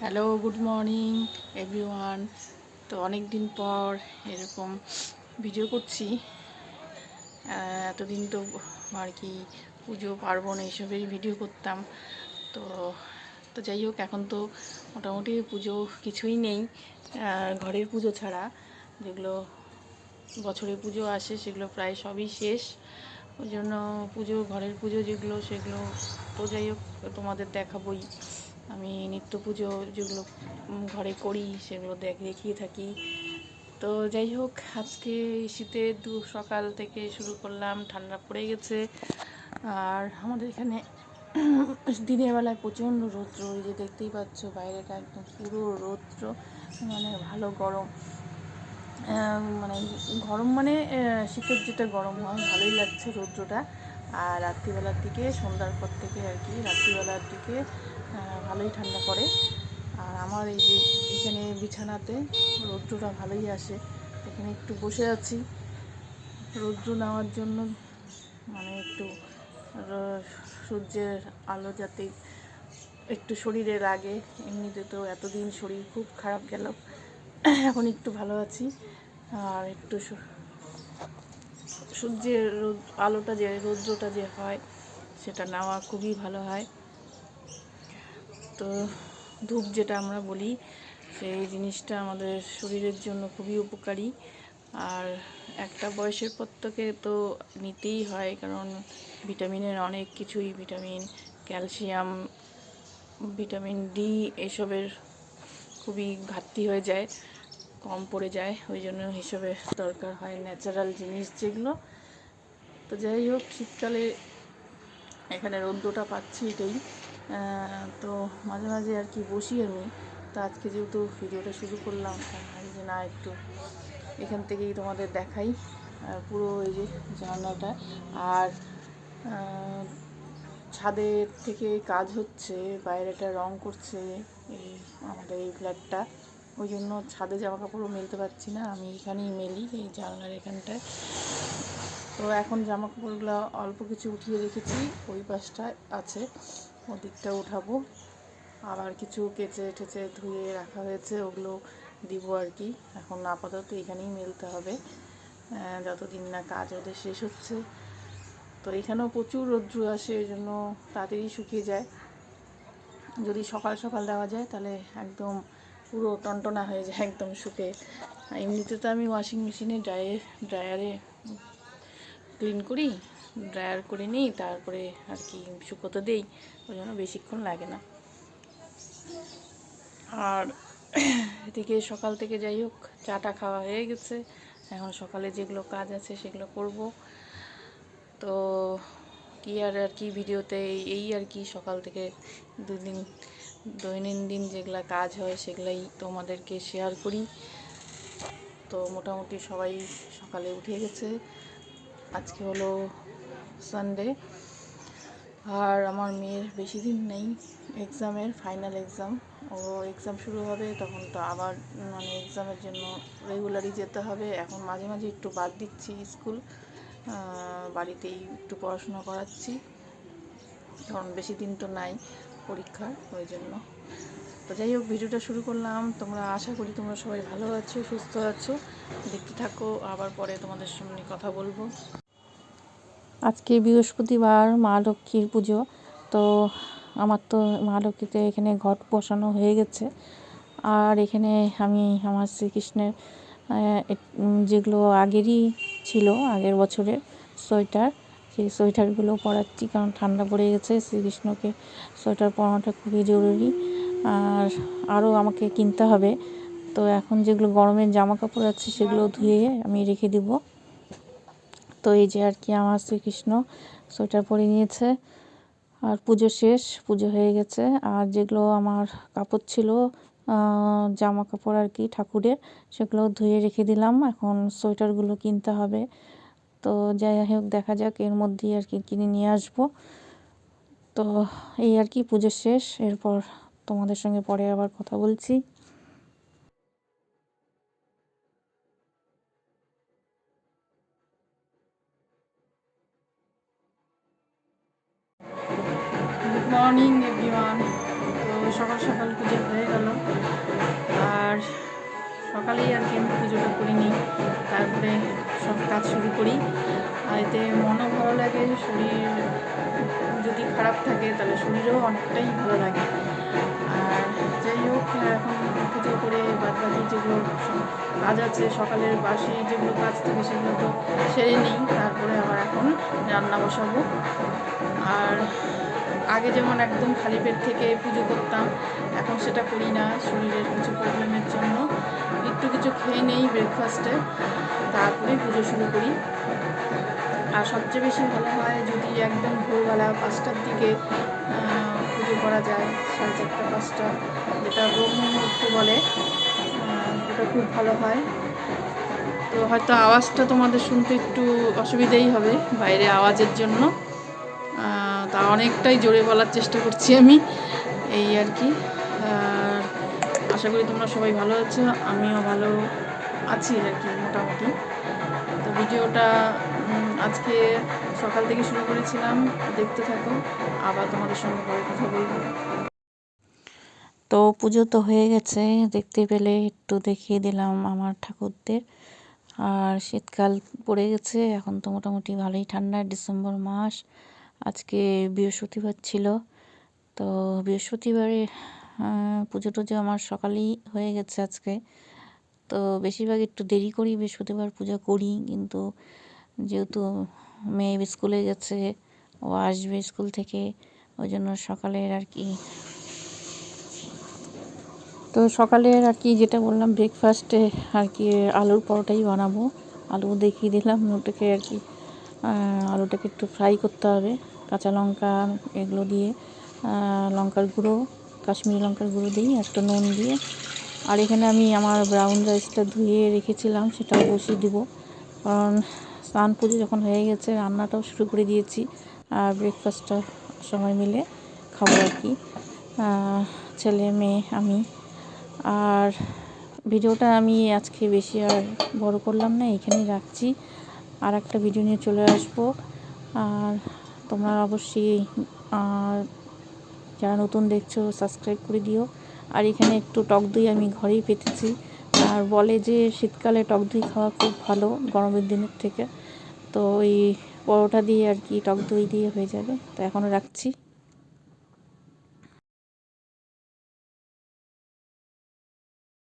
Hello, good morning everyone. তো অনেক দিন পর এরকম ভিডিও করছি। এতদিন তো আর কি পুজো পার্বণ এইসবেরই ভিডিও করতাম। তো তো যাই হোক, এখন তো মোটামুটি পুজো কিছুই নেই ঘরের পুজো ছাড়া। যেগুলো বছরে পুজো আসে সেগুলো প্রায় সবই শেষ। ওই জন্য ঘরের পুজো যেগুলো সেগুলো তো যাই হোক তোমাদের দেখাবই। আমি নিত্য পুজো যেগুলো ঘরে করি সেগুলো দেখিয়ে থাকি। তো যাই হোক, আজকে শীতে সকাল থেকে শুরু করলাম, ঠান্ডা পড়ে গেছে। আর আমাদের এখানে দিনের বেলায় প্রচণ্ড রৌদ্র, এই যে দেখতেই পাচ্ছ বাইরেটা একদম পুরো রৌদ্র, মানে ভালো গরম। মানে গরম মানে শীতের যেটা গরম হয় ভালোই লাগছে রৌদ্রটা। আর রাত্রিবেলার দিকে সন্ধ্যার পর থেকে আর কি রাত্রিবেলার দিকে ভালোই ঠান্ডা পড়ে। আর আমার এই যে এখানে বিছানাতে রৌদ্রটা ভালোই আসে। এখানে একটু বসে আছি রৌদ্র নেওয়ার জন্য, মানে একটু সূর্যের আলো যাতে একটু শরীরে লাগে। এমনিতে তো এতদিন শরীর খুব খারাপ গেল, এখন একটু ভালো আছি। আর একটু সূর্যের আলোটা যে রৌদ্রটা যে হয় সেটা নেওয়া খুবই ভালো হয়। তো ধূপ যেটা আমরা বলি সেই জিনিসটা আমাদের শরীরের জন্য খুবই উপকারী। আর একটা বয়সের পর থেকে তো নিতেই হয়, কারণ ভিটামিনের অনেক কিছুই, ভিটামিন, ক্যালসিয়াম, ভিটামিন ডি এসবের খুবই ঘাটতি হয়ে যায়, কম পড়ে যায়। ওই জন্য হিসেবে দরকার হয় ন্যাচারাল জিনিস যেগুলো। তো যাই হোক, শীতকালে এখানে রৌদ্রটা পাচ্ছি এটাই। তো মাঝে মাঝে আর কি বসি আমি। তো আজকে যেহেতু ভিডিওটা শুরু করলাম, ভাবি যে না একটু এখান থেকেই তোমাদের দেখাই পুরো এই যে জানলাটা। আর ছাদের থেকে কাজ হচ্ছে, বাইরেটা রং করছে এই আমাদের এই ফ্ল্যাটটা। ওই জন্য ছাদে জামা কাপড়ও মেলতে পারছি না, আমি এখানেই মেলি এই জানলার এখানটায়। তো এখন জামা কাপড়গুলো অল্প কিছু উঠিয়ে রেখেছি, ওই পাশটায় আছে, ওদিকটা উঠাবো। আবার কিছু কেচে টেচে ধুয়ে রাখা হয়েছে, ওগুলো দিব আর কি। এখন আপাতত এখানেই মেলতে হবে যতদিন না কাজ ওদের শেষ হচ্ছে। তো এখানেও প্রচুর রৌদ্র আসে, ওই জন্য তাড়াতাড়ি শুকিয়ে যায়। যদি সকাল সকাল দেওয়া যায় তাহলে একদম পুরো টনটনা হয়ে যায় একদম শুকে। এমনিতে তো আমি ওয়াশিং মেশিনে ড্রায়ারে ক্লিন করি, ড্রায়ার করে নিই, তারপরে আর কি শুকোতে দেই, ওই জন্য বেশিক্ষণ লাগে না। আর এদিকে সকাল থেকে যাই হোক চাটা খাওয়া হয়ে গেছে, এখন সকালে যেগুলো কাজ আছে সেগুলো করব। তো কি আর কি ভিডিওতে এই আর কি সকাল থেকে দৈনন্দিন যেগুলো কাজ হয় সেগুলাই তোমাদেরকে শেয়ার করি। তো মোটামুটি সবাই সকালে উঠে গেছে, আজকে হলো সানডে। আর আমার মেয়ের বেশি দিন নেই এক্সামের, ফাইনাল এক্সাম। ও এক্সাম শুরু হবে তখন তো আবার মানে এক্সামের জন্য রেগুলারই যেতে হবে। এখন মাঝে মাঝে একটু বাদ দিচ্ছি স্কুল, বাড়িতেই একটু পড়াশোনা করাচ্ছি, কারণ বেশি দিন তো নাই পরীক্ষার, ওই জন্য। তো যাই হোক, ভিডিওটা শুরু করলাম। তোমরা আশা করি তোমরা সবাই ভালো আছো, সুস্থ আছো। দেখতে থাকো, আবার পরে তোমাদের সামনে কথা বলবো। আজকে বৃহস্পতিবার, মা লক্ষ্মীর পুজো। তো আমার তো মা লক্ষ্মীতে এখানে ঘট বসানো হয়ে গেছে। আর এখানে আমি আমার শ্রীকৃষ্ণের যেগুলো আগেরই ছিল, আগের বছরের সোয়েটার, সেই সোয়েটারগুলো পরাচ্ছি, কারণ ঠান্ডা পড়ে গেছে। শ্রীকৃষ্ণকে সোয়েটার পরানোটা খুবই জরুরি। আর আরও আমাকে কিনতে হবে। তো এখন যেগুলো গরমের জামা কাপড় আছে সেগুলো ধুয়ে আমি রেখে দিব। তো এই যে আর কি আমার শ্রীকৃষ্ণ সোয়েটার পরে নিয়েছে। আর পুজো শেষ, পুজো হয়ে গেছে। আর যেগুলো আমার কাপড় ছিল, জামা কাপড় আর কি ঠাকুরের, সেগুলো ধুয়ে রেখে দিলাম। এখন সোয়েটারগুলো কিনতে হবে। তো যাই হোক, দেখা যাক, এর মধ্যেই আর কি কিনে নিয়ে আসবো। তো এই আর কি, পুজো শেষ, এরপর তোমাদের সঙ্গে পরে আবার কথা বলছি। Good morning everyone. তো সকাল সকাল পুজো হয়ে গেল। আর সকালেই আর কি আমি পুজোটা করে নিই, তারপরে সব কাজ শুরু করি। আর এতে মনও ভালো লাগে, শরীর যদি খারাপ থাকে তাহলে শরীরও অনেকটাই ভালো লাগে। আর যাই হোক, এখন পুজো করে বাদবাকি যেগুলো কাজ আছে, সকালের বাসি যেগুলো কাজ থাকে সেগুলো তো সেরে নিই, তারপরে আবার এখন রান্না বসাবো। আর আগে যেমন একদম খালি পেট থেকে পুজো করতাম, এখন সেটা করি না, শরীরের কিছু প্রবলেমের জন্য একটু কিছু খেয়ে নেই ব্রেকফাস্টে, তারপরে পুজো শুরু করি। আর সবচেয়ে বেশি ভালো হয় যদি একদম ভোরবেলা 5টার দিকে পুজো করা যায়, 4:30 5টা, যেটা ব্রহ্ম মুহূর্ত বলে, ওটা খুব ভালো হয়। তো হয়তো আওয়াজটা তোমাদের শুনতে একটু অসুবিধাই হবে বাইরে আওয়াজের জন্য, তা অনেকটাই জোরে বলার চেষ্টা করছি আমি, এই আর কি। আর আশা করি তোমরা সবাই ভালো আছো, আমিও ভালো আছি আর কি মোটামুটি। তো ভিডিওটা আজকে সকাল থেকে শুরু করেছিলাম, দেখতে থাকো, আবার তোমাদের সঙ্গে পরে কথা বলবো। তো পুজো তো হয়ে গেছে, দেখতে পেলে একটু দেখিয়ে দিলাম আমার ঠাকুরদের। আর শীতকাল পড়ে গেছে, এখন তো মোটামুটি ভালোই ঠান্ডা, ডিসেম্বর মাস। আজকে বৃহস্পতিবার ছিল, তো বৃহস্পতিবারে পুজো টুজো আমার সকালেই হয়ে গেছে আজকে। তো বেশিরভাগ একটু দেরি করি, বৃহস্পতিবার পূজা করি, কিন্তু যেহেতু মেয়ে স্কুলে গেছে, ও আসবে স্কুল থেকে, ওই জন্য সকালের আর কি, তো সকালের আর কি যেটা বললাম ব্রেকফাস্টে আর কি আলুর পরোটাই বানাবো। আলু দেখিয়ে দিলাম, ওটাকে আর কি আলুটাকে একটু ফ্রাই করতে হবে কাঁচা লঙ্কা এগুলো দিয়ে, লঙ্কার গুঁড়ো, কাশ্মীরি লঙ্কার গুঁড়ো দিই, একটা নুন দিয়ে। আর এখানে আমি আমার ব্রাউন রাইসটা ধুয়ে রেখেছিলাম, সেটাও বসিয়ে দিব, কারণ স্নান পুজো যখন হয়ে গেছে রান্নাটাও শুরু করে দিয়েছি, আর ব্রেকফাস্টটা সবাই মিলে খাবো আর কি, ছেলে মেয়ে আমি। আর ভিডিওটা আমি আজকে বেশি আর বড় করলাম না, এখানেই রাখছি, আর একটা ভিডিও নিয়ে চলে আসবো। আর তোমরা অবশ্যই যারা নতুন দেখছো সাবস্ক্রাইব করে দিও। আর এখানে একটু টক দই আমি ঘরেই পেতেছি, আর বলে যে শীতকালে টক দই খাওয়া খুব ভালো গরমের দিনের থেকে, তো ওই পরোটা দিয়ে আর কি টক দই দিয়ে হয়ে যাবে। তো এখনও রাখছি।